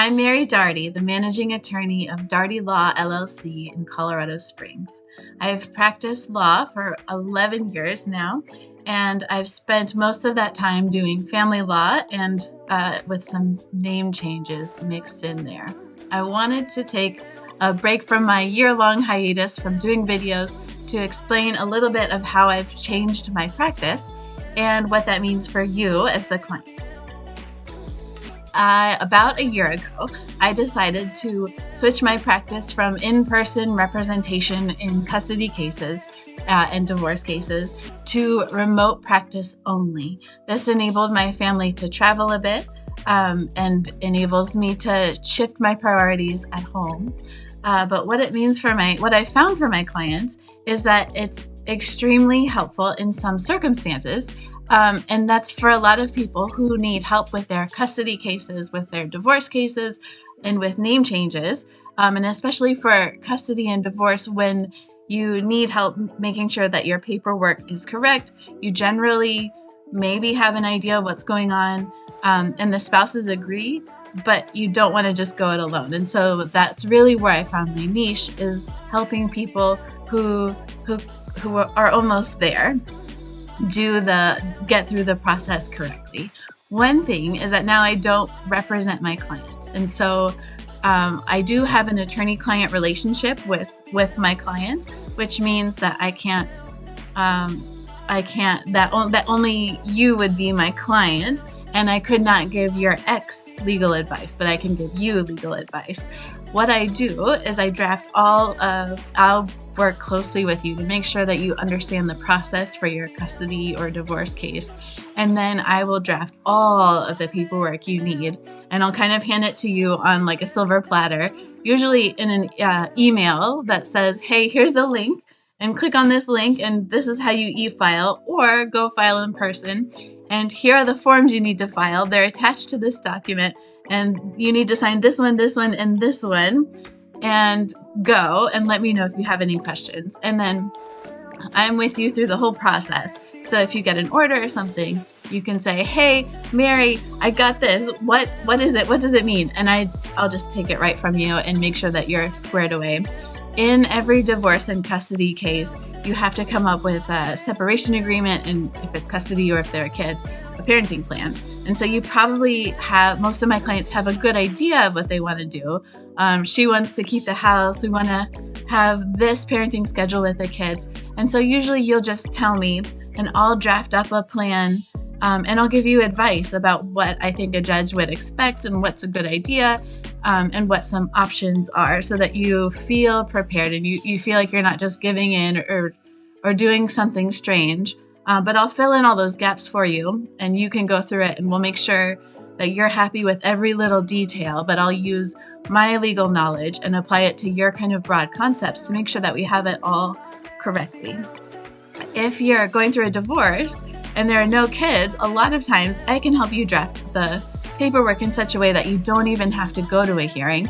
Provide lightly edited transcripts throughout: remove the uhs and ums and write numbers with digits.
I'm Mary Daugherty, the managing attorney of Daugherty Law, LLC in Colorado Springs. I've practiced law for 11 years now, and I've spent most of that time doing family law and with some name changes mixed in there. I wanted to take a break from my year-long hiatus from doing videos to explain a little bit of how I've changed my practice and what that means for you as the client. About a year ago, I decided to switch my practice from in-person representation in custody cases and divorce cases to remote practice only. This enabled my family to travel a bit and enables me to shift my priorities at home. But what it means for what I found for my clients is that it's extremely helpful in some circumstances. And that's for a lot of people who need help with their custody cases, with their divorce cases, and with name changes. And especially for custody and divorce, when you need help making sure that your paperwork is correct, you generally maybe have an idea of what's going on, and the spouses agree, but you don't want to just go it alone. And so that's really where I found my niche, is helping people who are almost there get through the process correctly. One thing is that now I don't represent my clients. And so I do have an attorney-client relationship with my clients, which means that that only you would be my client, and I could not give your ex legal advice, but I can give you legal advice. What I do is I'll work closely with you to make sure that you understand the process for your custody or divorce case. And then I will draft all of the paperwork you need, and I'll kind of hand it to you on like a silver platter, usually in an email that says, hey, here's the link, and click on this link, and this is how you e-file, or go file in person. And here are the forms you need to file. They're attached to this document, and you need to sign this one, and this one, and go and let me know if you have any questions. And then I'm with you through the whole process. So if you get an order or something, you can say, hey, Mary, I got this. What is it? What does it mean? And I'll just take it right from you and make sure that you're squared away. In every divorce and custody case, you have to come up with a separation agreement, and if it's custody or if they're kids, a parenting plan. And so you probably most of my clients have a good idea of what they want to do. She wants to keep the house. We want to have this parenting schedule with the kids. And so usually you'll just tell me, and I'll draft up a plan, and I'll give you advice about what I think a judge would expect and what's a good idea, and what some options are, so that you feel prepared and you feel like you're not just giving in or doing something strange. But I'll fill in all those gaps for you, and you can go through it, and we'll make sure that you're happy with every little detail. But I'll use my legal knowledge and apply it to your kind of broad concepts to make sure that we have it all correctly. If you're going through a divorce and there are no kids, a lot of times I can help you draft the paperwork in such a way that you don't even have to go to a hearing.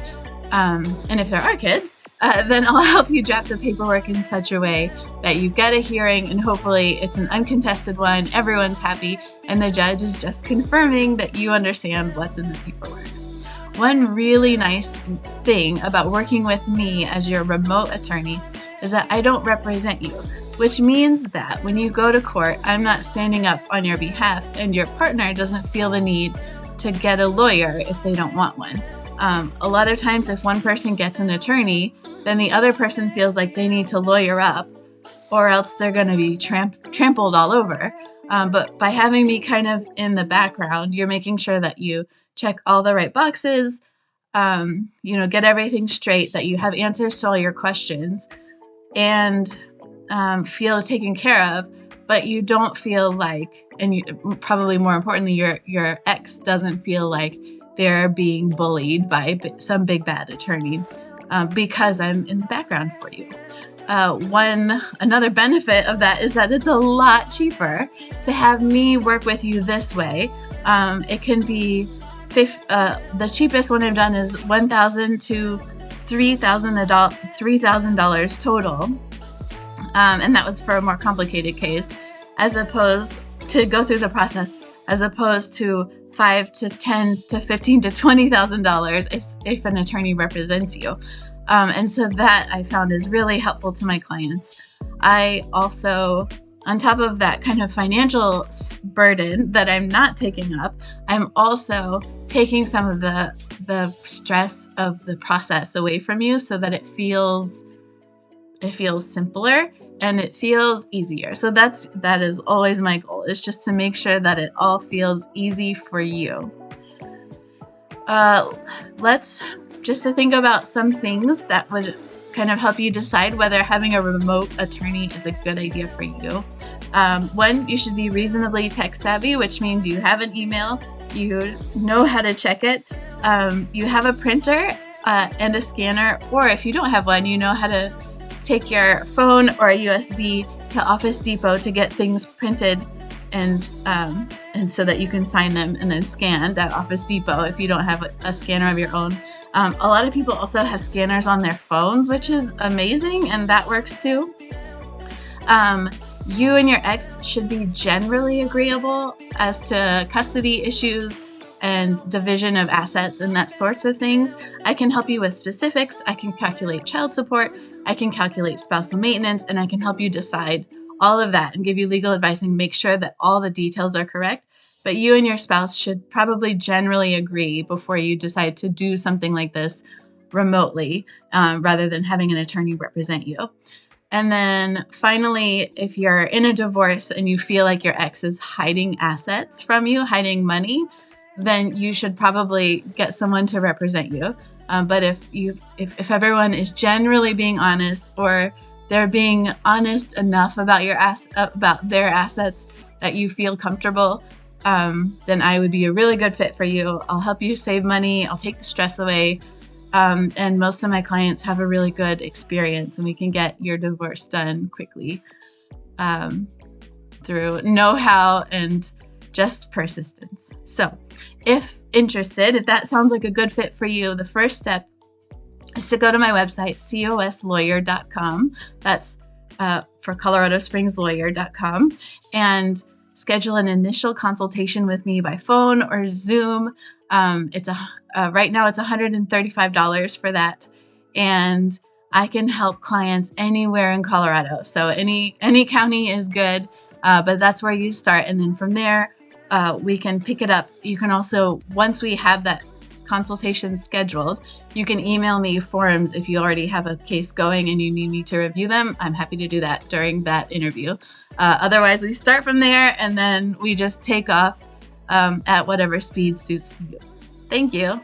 And if there are kids, then I'll help you draft the paperwork in such a way that you get a hearing, and hopefully it's an uncontested one, everyone's happy, and the judge is just confirming that you understand what's in the paperwork. One really nice thing about working with me as your remote attorney is that I don't represent you, which means that when you go to court, I'm not standing up on your behalf, and your partner doesn't feel the need to get a lawyer if they don't want one. A lot of times if one person gets an attorney, then the other person feels like they need to lawyer up, or else they're going to be trampled all over. But by having me kind of in the background, you're making sure that you check all the right boxes, get everything straight, that you have answers to all your questions, and feel taken care of. But you don't feel like, and probably more importantly, your ex doesn't feel like they're being bullied by some big bad attorney, because I'm in the background for you. Another benefit of that is that it's a lot cheaper to have me work with you this way. It can be the cheapest one I've done is $1,000 to $3,000 total. And that was for a more complicated case, as opposed to go through the process, as opposed to $5,000 to $10,000 to $15,000 to $20,000 if an attorney represents you. And so that I found is really helpful to my clients. I also, on top of that kind of financial burden that I'm not taking up, I'm also taking some of the stress of the process away from you, so that it feels simpler and it feels easier. So that is always my goal, is just to make sure that it all feels easy for you. Let's just to think about some things that would kind of help you decide whether having a remote attorney is a good idea for you. One, you should be reasonably tech savvy, which means you have an email, you know how to check it, you have a printer and a scanner, or if you don't have one, you know how to take your phone or a USB to Office Depot to get things printed and so that you can sign them and then scanned at Office Depot if you don't have a scanner of your own. A lot of people also have scanners on their phones, which is amazing, and that works too. You and your ex should be generally agreeable as to custody issues and division of assets and that sorts of things. I can help you with specifics. I can calculate child support. I can calculate spousal maintenance, and I can help you decide all of that and give you legal advice and make sure that all the details are correct. But you and your spouse should probably generally agree before you decide to do something like this remotely, rather than having an attorney represent you. And then finally, if you're in a divorce and you feel like your ex is hiding assets from you, hiding money, then you should probably get someone to represent you. But if everyone is generally being honest, or they're being honest enough about about their assets that you feel comfortable, then I would be a really good fit for you. I'll help you save money. I'll take the stress away. And most of my clients have a really good experience, and we can get your divorce done quickly through know-how and just persistence. So if interested, if that sounds like a good fit for you, the first step is to go to my website, coslawyer.com. That's for coloradosprings.lawyer.com, and schedule an initial consultation with me by phone or Zoom. It's right now it's $135 for that, and I can help clients anywhere in Colorado. So any county is good, but that's where you start, and then from there we can pick it up. You can also, once we have that consultation scheduled, you can email me forms if you already have a case going and you need me to review them. I'm happy to do that during that interview. Otherwise, we start from there, and then we just take off at whatever speed suits you. Thank you.